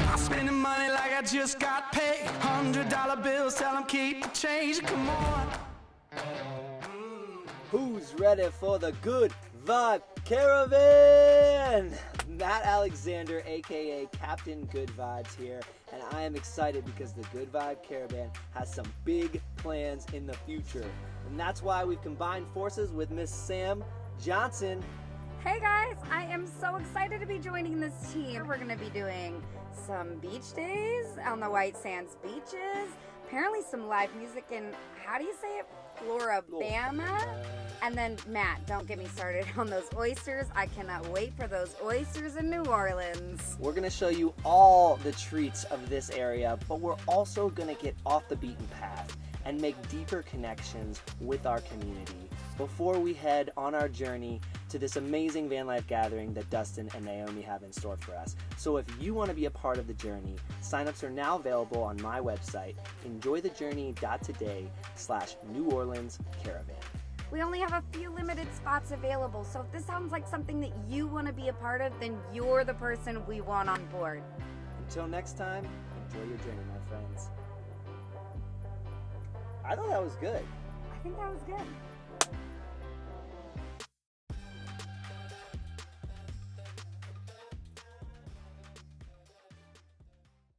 I'm spending money like I just got paid. $100 bills, tell them keep the change. Come on. Who's ready for the Good Vibe Caravan? Matt Alexander, aka Captain Good Vibes here, and I am excited because the Good Vibe Caravan has some big plans in the future. And that's why we've combined forces with Miss Sam Johnson. Hey guys, I am so excited to be joining this team. We're going to be doing some beach days on the White Sands beaches, apparently some live music in, how do you say it, Floribama? And then, Matt, don't get me started on those oysters. I cannot wait for those oysters in New Orleans. We're going to show you all the treats of this area, but we're also going to get off the beaten path and make deeper connections with our community before we head on our journey to this amazing van life gathering that Dustin and Naomi have in store for us. So if you want to be a part of the journey, signups are now available on my website, EnjoyTheJourney.Today/New Orleans Caravan. We only have a few limited spots available, so if this sounds like something that you want to be a part of, then you're the person we want on board. Until next time, enjoy your journey, my friends. I thought that was good. I think that was good.